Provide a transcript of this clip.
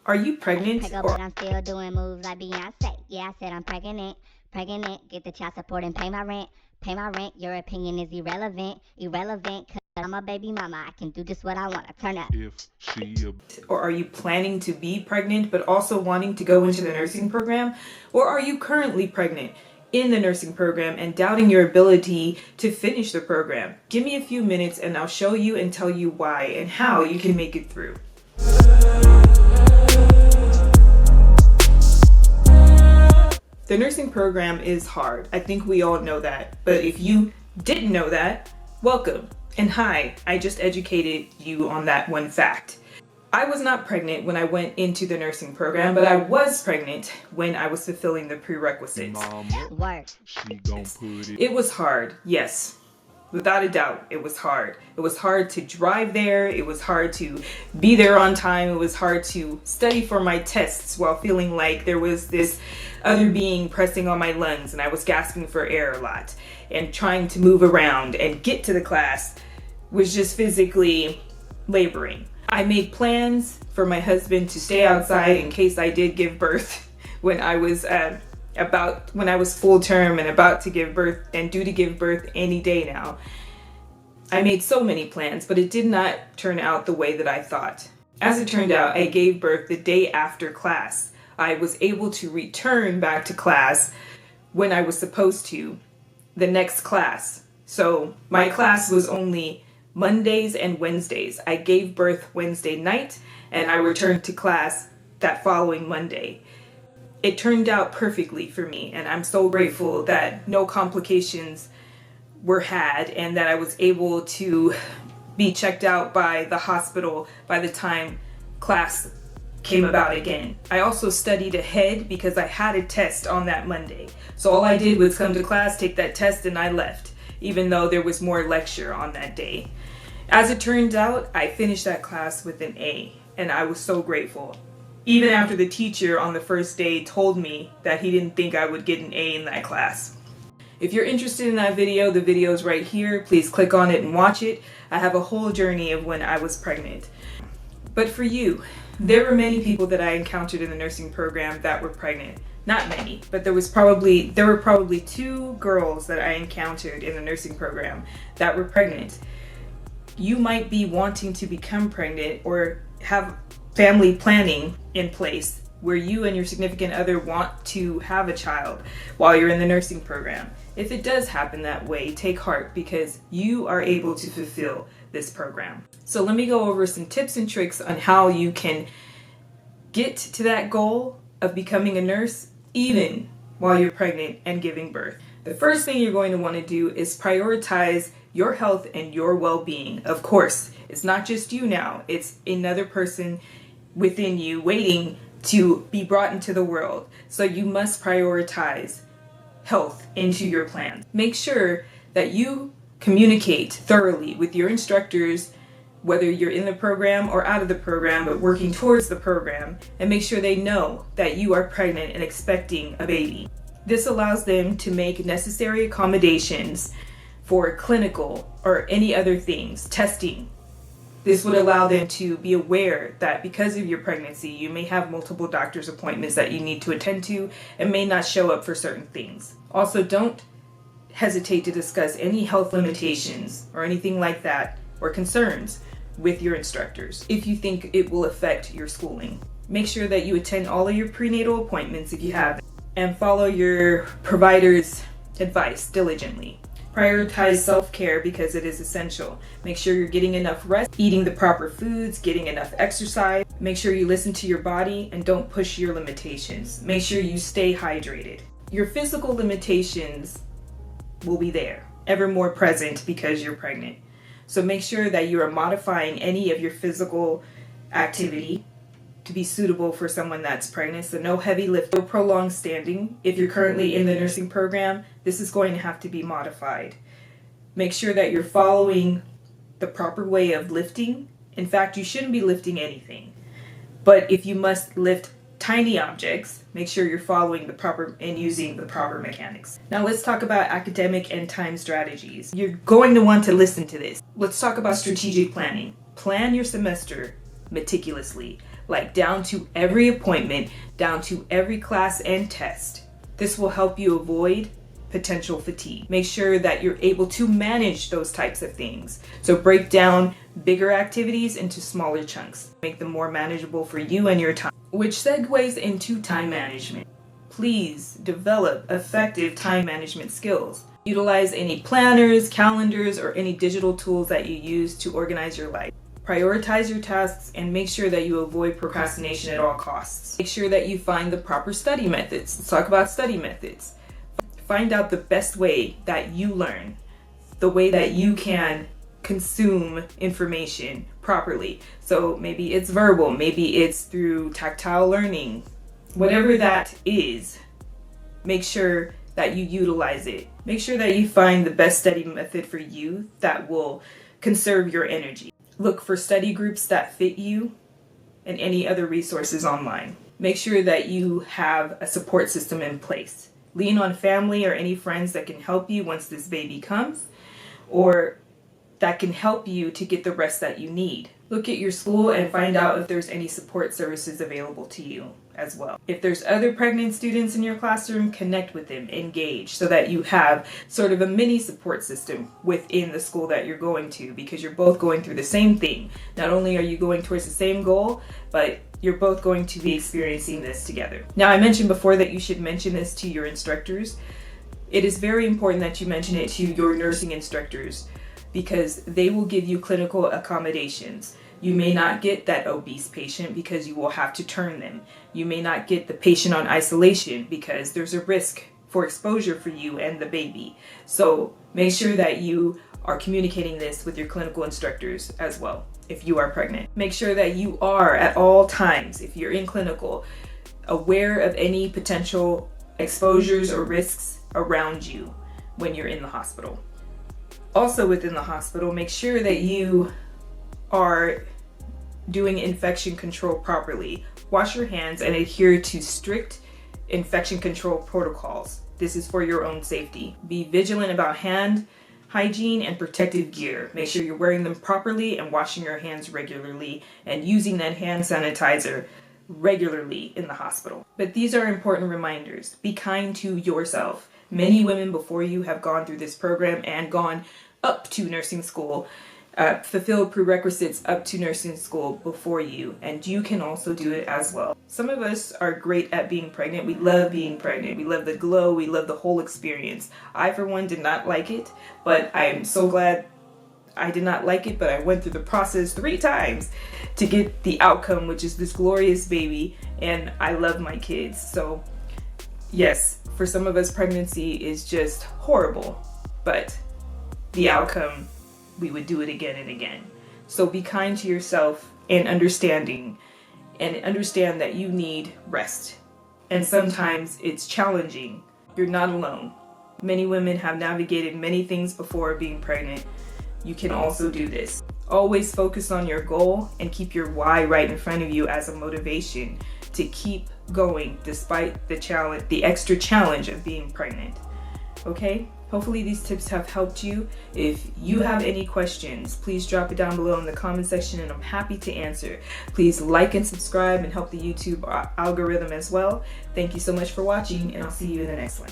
Are you pregnant? But I'm still doing moves like Beyonce. Yeah, I said I'm pregnant. Pregnant, get the child support and pay my rent. Pay my rent, your opinion is irrelevant. Irrelevant, cause I'm a baby mama. I can do just what I wanna. Turn up. Or are you planning to be pregnant but also wanting to go into the nursing program? Or are you currently pregnant in the nursing program and doubting your ability to finish the program? Give me a few minutes and I'll show you and tell you why and how you can make it through. The nursing program is hard. I think we all know that. But if you didn't know that, welcome. And hi, I just educated you on that one fact. I was not pregnant when I went into the nursing program, but I was pregnant when I was fulfilling the prerequisites. Work. It was hard, yes. Without a doubt, it was hard. It was hard to drive there. It was hard to be there on time. It was hard to study for my tests while feeling like there was this other being pressing on my lungs and I was gasping for air a lot. And trying to move around and get to the class was just physically laboring. I made plans for my husband to stay outside in case I did give birth when I was full term and about to give birth and due to give birth any day now. I made so many plans, but it did not turn out the way that I thought. As it turned out, I gave birth the day after class. I was able to return back to class when I was supposed to, the next class. So my class was only Mondays and Wednesdays. I gave birth Wednesday night and I returned to class that following Monday. It turned out perfectly for me, and I'm so grateful that no complications were had and that I was able to be checked out by the hospital by the time class came about again. I also studied ahead because I had a test on that Monday. So all I did was come to class, take that test, and I left, even though there was more lecture on that day. As it turned out, I finished that class with an A, and I was so grateful. Even after the teacher on the first day told me that he didn't think I would get an A in that class. If you're interested in that video, the video is right here. Please click on it and watch it. I have a whole journey of when I was pregnant. But for you, there were many people that I encountered in the nursing program that were pregnant. Not many, but there were probably 2 girls that I encountered in the nursing program that were pregnant. You might be wanting to become pregnant or have family planning in place where you and your significant other want to have a child while you're in the nursing program. If it does happen that way, take heart because you are able to fulfill this program. So let me go over some tips and tricks on how you can get to that goal of becoming a nurse even while you're pregnant and giving birth. The first thing you're going to want to do is prioritize your health and your well-being. Of course, it's not just you now, it's another person within you waiting to be brought into the world. So you must prioritize health into your plans. Make sure that you communicate thoroughly with your instructors, whether you're in the program or out of the program, but working towards the program, and make sure they know that you are pregnant and expecting a baby. This allows them to make necessary accommodations for clinical or any other things, testing. This would allow them to be aware that because of your pregnancy, you may have multiple doctor's appointments that you need to attend to and may not show up for certain things. Also, don't hesitate to discuss any health limitations or anything like that or concerns with your instructors if you think it will affect your schooling. Make sure that you attend all of your prenatal appointments if you have, and follow your provider's advice diligently. Prioritize self-care because it is essential. Make sure you're getting enough rest, eating the proper foods, getting enough exercise. Make sure you listen to your body and don't push your limitations. Make sure you stay hydrated. Your physical limitations will be there, ever more present because you're pregnant. So make sure that you are modifying any of your physical activity to be suitable for someone that's pregnant. So no heavy lift, no prolonged standing. If you're currently in the nursing program, this is going to have to be modified. Make sure that you're following the proper way of lifting. In fact, you shouldn't be lifting anything. But if you must lift tiny objects, make sure you're following the proper and using the proper mechanics. Now let's talk about academic and time strategies. You're going to want to listen to this. Let's talk about strategic planning. Plan your semester meticulously. like down to every appointment, down to every class and test. This will help you avoid potential fatigue. Make sure that you're able to manage those types of things. So break down bigger activities into smaller chunks. Make them more manageable for you and your time. Which segues into time management. Please develop effective time management skills. Utilize any planners, calendars, or any digital tools that you use to organize your life. Prioritize your tasks and make sure that you avoid procrastination at all costs. Make sure that you find the proper study methods. Let's talk about study methods. Find out the best way that you learn, the way that you can consume information properly. So maybe it's verbal, maybe it's through tactile learning. Whatever that is, make sure that you utilize it. Make sure that you find the best study method for you that will conserve your energy. Look for study groups that fit you and any other resources online. Make sure that you have a support system in place. Lean on family or any friends that can help you once this baby comes, or that can help you to get the rest that you need. Look at your school and find out if there's any support services available to you as well. If there's other pregnant students in your classroom, connect with them, engage, so that you have sort of a mini support system within the school that you're going to, because you're both going through the same thing. Not only are you going towards the same goal, but you're both going to be experiencing this together. Now, I mentioned before that you should mention this to your instructors. It is very important that you mention it to your nursing instructors, because they will give you clinical accommodations. You may not get that obese patient because you will have to turn them. You may not get the patient on isolation because there's a risk for exposure for you and the baby. So make sure that you are communicating this with your clinical instructors as well if you are pregnant. Make sure that you are at all times, if you're in clinical, aware of any potential exposures or risks around you when you're in the hospital. Also within the hospital, make sure that you are doing infection control properly. Wash your hands and adhere to strict infection control protocols. This is for your own safety. Be vigilant about hand hygiene and protective gear. Make sure you're wearing them properly and washing your hands regularly and using that hand sanitizer regularly in the hospital. But these are important reminders. Be kind to yourself. Many women before you have gone through this program and gone up to nursing school, fulfilled prerequisites up to nursing school before you, and you can also do it as well. Some of us are great at being pregnant. We love being pregnant. We love the glow. We love the whole experience. I, for one, did not like it, but I am so glad I did not like it, but I went through the process 3 times to get the outcome, which is this glorious baby, and I love my kids. So yes, for some of us, pregnancy is just horrible, but the outcome, we would do it again and again. So be kind to yourself and understand that you need rest. And sometimes it's challenging. You're not alone. Many women have navigated many things before being pregnant. You can also do this. Always focus on your goal and keep your why right in front of you as a motivation to keep going despite the challenge, the extra challenge of being pregnant. Okay? Hopefully these tips have helped you. If you have any questions, please drop it down below in the comment section and I'm happy to answer. Please like and subscribe and help the YouTube algorithm as well. Thank you so much for watching, and I'll see you in the next one.